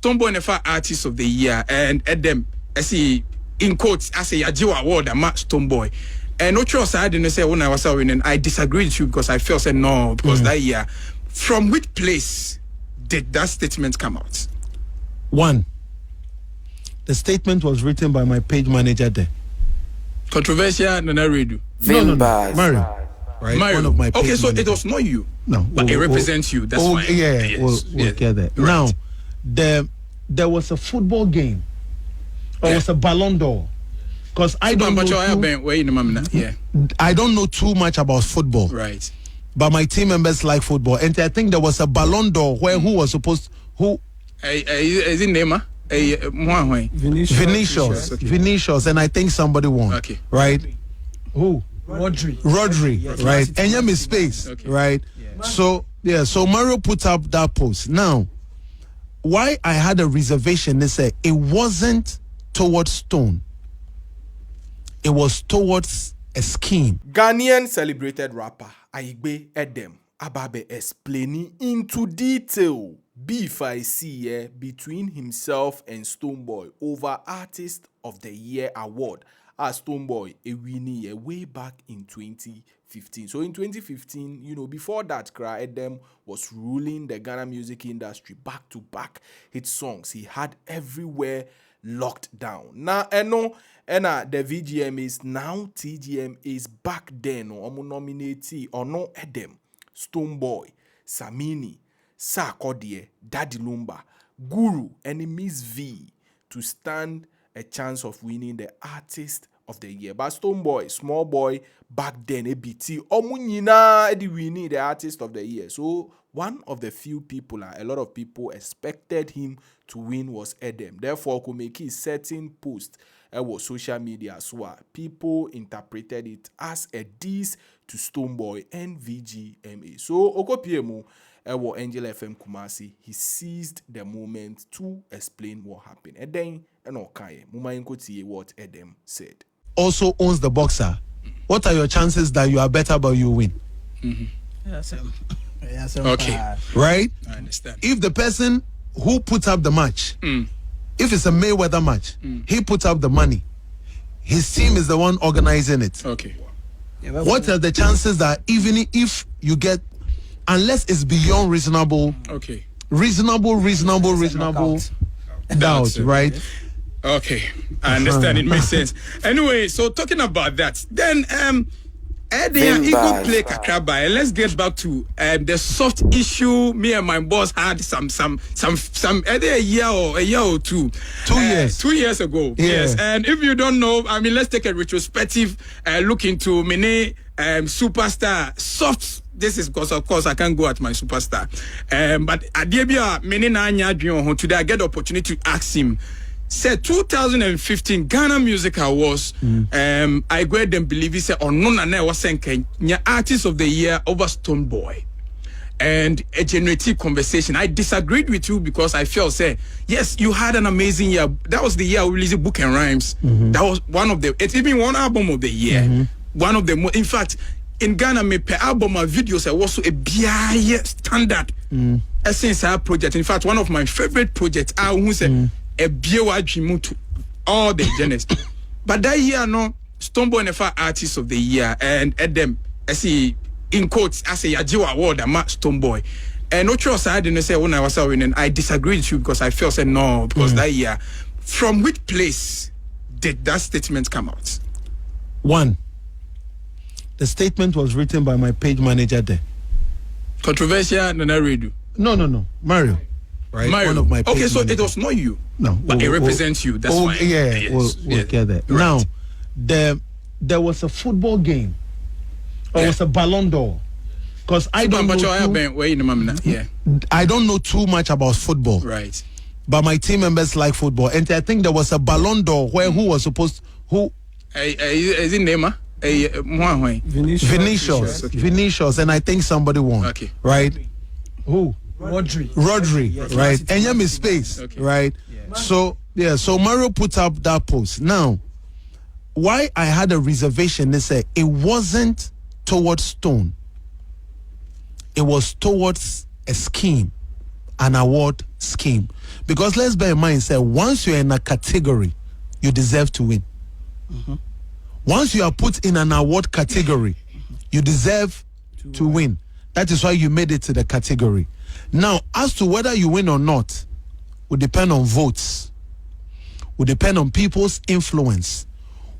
Stonebwoy never Artiste of the Year, and Edem, I see in quotes, I say a Jiwa award, a match Stonebwoy. And no choice I didn't say when I was winning, I disagree with you because I felt said no, because that year. From which place did that statement come out? One, the statement was written by my page manager there. Controversial, no, no, Mario. Right? Mario. One of my okay, so managers. It was not you. No. But it represents you. That's fine. Yeah, yes. we'll get there. Right. Now, there was a football game. Or was a Ballon d'Or. Because I don't know too much about football. Right. But my team members like football. And I think there was a Ballon d'Or where who was supposed who is it Neymar? Vinicius. Okay. Vinicius, and I think somebody won. Okay. Right? Who? Rodri. Yes, right? And you miss space. Okay. Right? Yeah. So Mario put up that post. Now, why I had a reservation, they say it wasn't towards Stone. It was towards a scheme. Ghanaian celebrated rapper Aigbe Edem Ababe explaining into detail beef I see between himself and Stonebwoy over Artist of the Year award as Stonebwoy a winner way back in 2015. So in 2015, before that, Edem was ruling the Ghana music industry back to back hit songs. He had everywhere locked down. Now, the VGMAs now TGM is back then. Nominate or no Edem, Stonebwoy, Samini, Sarkodie, Daddy Lumba, Guru, and Miss V to stand a chance of winning the Artist of the Year. But Stonebwoy, small boy, back then, ABT, Omunyina, Eddie winning the Artist of the Year. So one of the few people, a lot of people expected him to win was Edem. Therefore, could make a certain post was social media as well. People interpreted it as a diss to Stonebwoy and VGMA. So Okopiemu Angel FM Kumasi, he seized the moment to explain what happened. And then what Edem said. Also owns the boxer. What are your chances that you are better but you win? Okay. Right? I understand. If the person who puts up the match, if it's a Mayweather match, he puts up the money. His team is the one organizing it. Okay. What are the chances that even if you get, unless it's beyond reasonable, reasonable doubt, right? Okay, I understand. It makes sense. Anyway, so talking about that, then Edem Eagle play Kakraba, and let's get back to the soft issue. Me and my boss had some either a year or two. 2 years. 2 years ago. Yeah. Yes. And if you don't know, I mean, let's take a retrospective look into Mene superstar soft. This is because, of course, I can't go at my superstar. But Adebia Mene Nanya today I get the opportunity to ask him. Said 2015 Ghana Music Awards. I go ahead and believe he said no was saying Artist of the Year over Stonebwoy, and a generative conversation. I disagreed with you because I felt yes, you had an amazing year. That was the year we released Book and Rhymes. That was one of the. It's even one album of the year. One of the more. In fact, in Ghana, me per album or videos I was a BI standard. Since our project. In fact, one of my favorite projects. I who said. A BY to all the genres. But that year, no, Stonebwoy never Artist of the Year, and Edem, I see in quotes, I say a Jiwa award, a match Stonebwoy. And no choice I didn't say when I was winning, I disagree with you because I felt said no, because that year. From which place did that statement come out? One, the statement was written by my page manager there. Controversial, No, Mario. Right? Mario. One of my okay, so managers. it was not you. No. But it represents you. That's fine. Yeah, yes. we'll get there. Right. Now, there was a football game. Or was a Ballon d'Or. Because I don't know too much about football. Right. But my team members like football. And I think there was a Ballon d'Or where who was supposed who is it Neymar? Vinicius. Okay. Vinicius, and I think somebody won. Okay. Right? Who? Rodri. Yes, right? And you miss space. Okay. Right? Yeah. So Mario put up that post. Now, why I had a reservation, they say it wasn't towards Stone. It was towards a scheme. an award scheme. Because let's bear in mind, say, once you're in a category, you deserve to win. Once you are put in an award category, you deserve to win. That is why you made it to the category. Now, as to whether you win or not, will depend on votes, will depend on people's influence,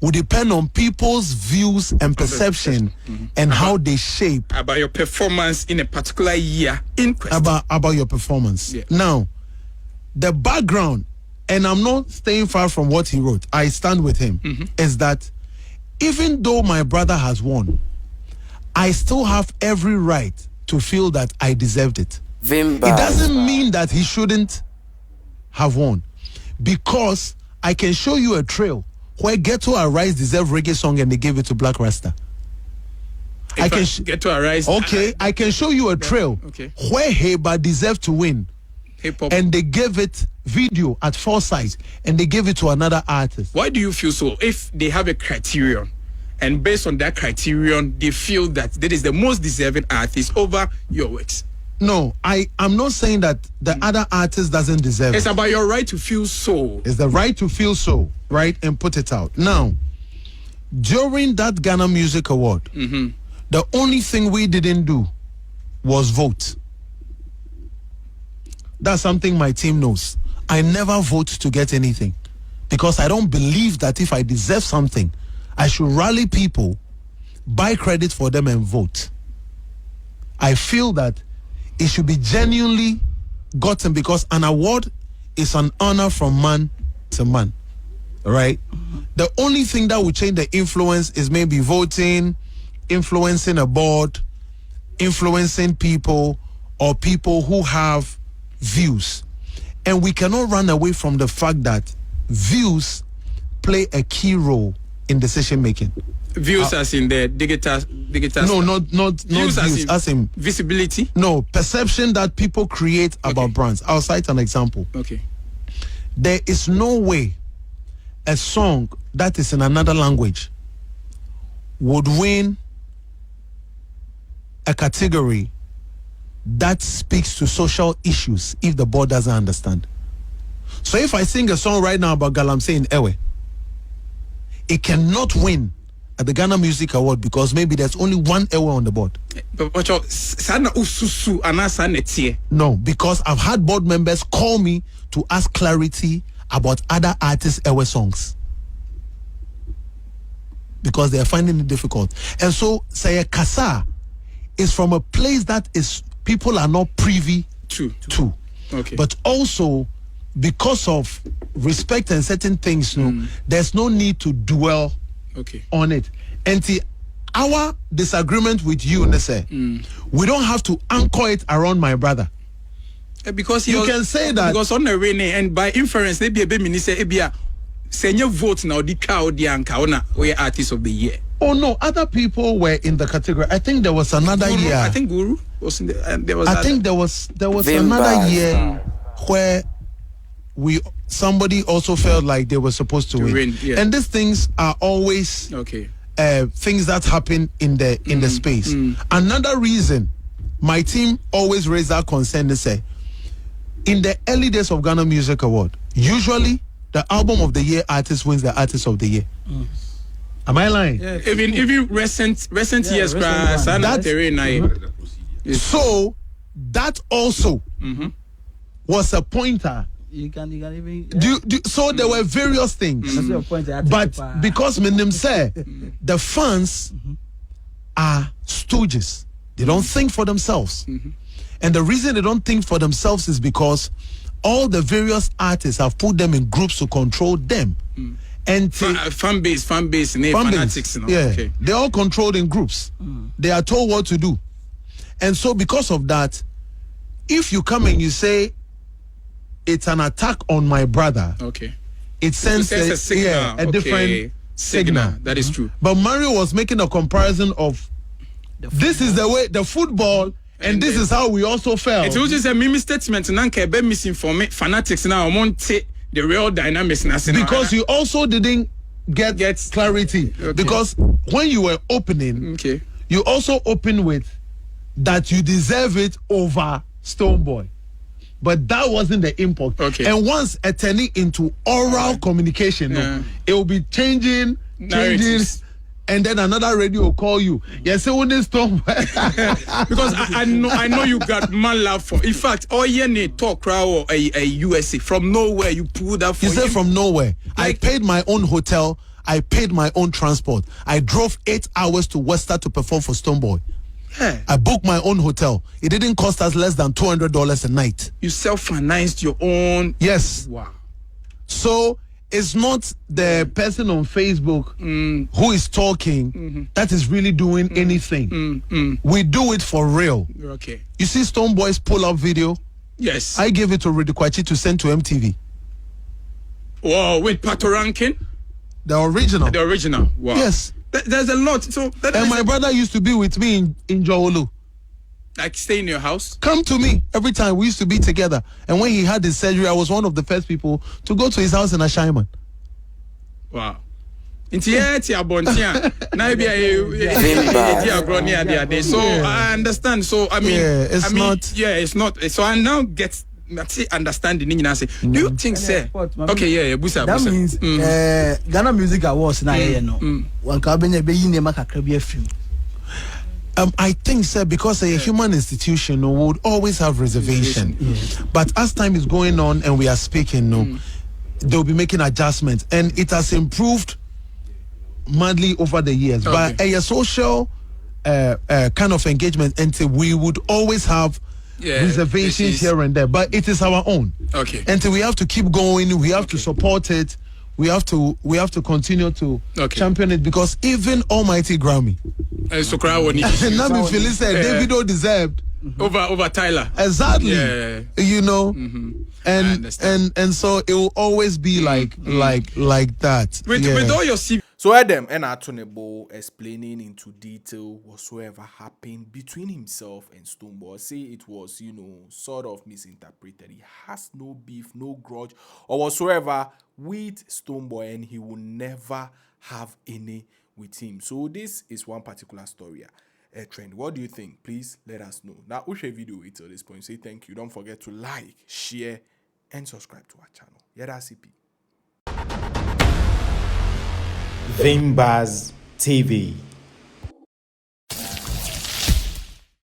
will depend on people's views and perception and how they shape about your performance in a particular year in question. About your performance. Yeah. Now, the background, and I'm not staying far from what he wrote, I stand with him, is that even though my brother has won, I still have every right to feel that I deserved it. It doesn't mean that he shouldn't have won, because I can show you a trail where Ghetto Arise deserve reggae song and they gave it to Black Rasta. I can Ghetto Arise. Okay, I can show you a trail where Heba deserved to win, hip-hop, and they gave it video at Foresight and they gave it to another artist. Why do you feel so? If they have a criterion, and based on that criterion, they feel that that is the most deserving artist over your works. No, I'm not saying that the other artist doesn't deserve It's it. about your right to feel so. It's the right to feel so, right? And put it out. Now, during that Ghana Music Award, the only thing we didn't do was vote. That's something my team knows. I never vote to get anything, because I don't believe that if I deserve something, I should rally people, buy credit for them and vote. I feel that it should be genuinely gotten, because an award is an honor from man to man, right? The only thing that would change the influence is maybe voting, influencing a board, influencing people, or people who have views. And we cannot run away from the fact that views play a key role in decision making. Views as in the digital. No, not views as in visibility. No, perception that people create about brands. I'll cite an example. Okay. There is no way a song that is in another language would win a category that speaks to social issues if the board doesn't understand. So if I sing a song right now about Galamsey in Ewe, it cannot win at the Ghana Music Award because maybe there's only one Ewe on the board. No, because I've had board members call me to ask clarity about other artists' Ewe songs, because they are finding it difficult. And so, say Kasa is from a place that is people are not privy to. Okay. But also because of respect and certain things, there's no need to dwell on it. And our disagreement with you, Nese, we don't have to anchor it around my brother. Because you can say that because on the way, and by inference, they be a minister, senior vote now the crowd the anka we artist of the year. Oh no, other people were in the category. I think there was another year. I think Guru was in the. There was. I think there was another year where somebody also felt like they were supposed to win. Yeah. And these things are always things that happen in the space. Another reason my team always raised that concern is say, in the early days of Ghana Music Award, usually the album of the year artist wins the artist of the year. Am I lying? Yeah, even recent years, so that also was a pointer. You can even. So there were various things, but because Minim said the fans are stooges, they don't think for themselves, and the reason they don't think for themselves is because all the various artists have put them in groups to control them. And fan base, fanatics, they're all controlled in groups. They are told what to do, and so because of that, if you come and you say it's an attack on my brother, it sends a signal, a different signal. That is true. But Mario was making a comparison of this is the way the football, and this is how we also felt. It was just a meme statement. Nanka be misinformed fanatics now. I want the real dynamics because you also didn't get clarity. Because when you were opening, you also opened with that you deserve it over Stonebwoy. but that wasn't the import. Okay. And once turning into oral communication, it will be changing, Narratives. and then another radio will call you. Yes, when this storm. Because I know you got man love for. In fact, all you need talk crowd or a USA from nowhere you pulled that for You said him. from nowhere. I Like- paid my own hotel. I paid my own transport. I drove 8 hours to Worcester to perform for Stonebwoy. Yeah. I booked my own hotel. It didn't cost us less than $200 a night. You self-financed your own. Yes. Wow. So it's not the person on Facebook who is talking that is really doing anything. We do it for real. Okay. You see Stonebwoy's pull-up video? Yes. I gave it to Ridikwachi to send to MTV. Wow. With Pato Rankin, The original. the original. Wow. Yes. There's a lot. So that And is my brother used to be with me in Jowolu. like stay in your house. Come to me every time. We used to be together. And when he had his surgery, I was one of the first people to go to his house in Ashaiman. Wow. Nti ti abontia na bia e so I understand. So I mean, Yeah, it's not- Yeah, it's not. So I now get understanding. Do you think, sir? Okay, yeah, busa. That means Ghana Music Awards na no. One ka benya be yi nema kakra bi afim. I think, sir, because a human institution would always have reservation. But as time is going on and we are speaking, they'll be making adjustments. And it has improved madly over the years. But a social kind of engagement, and we would always have reservations here and there. But it is our own. Okay. And we have to keep going. We have to support it. We have to continue to champion it, because even Almighty Grammy, So crowd woni and now me feel said Davido deserved over Tyler. exactly. Yeah. You know, I and understand. so it will always be like that. With all your CV. So Edem and Atonebo explaining into detail whatsoever happened between himself and Stonebwoy. Say it was, sort of misinterpreted. He has no beef, no grudge, or whatsoever with Stonebwoy, and he will never have any with him. So this is one particular story. Trend. What do you think? Please let us know. Now, we share video till this point. Say thank you. Don't forget to like, share, and subscribe to our channel. Yada CP. Vimbaz TV.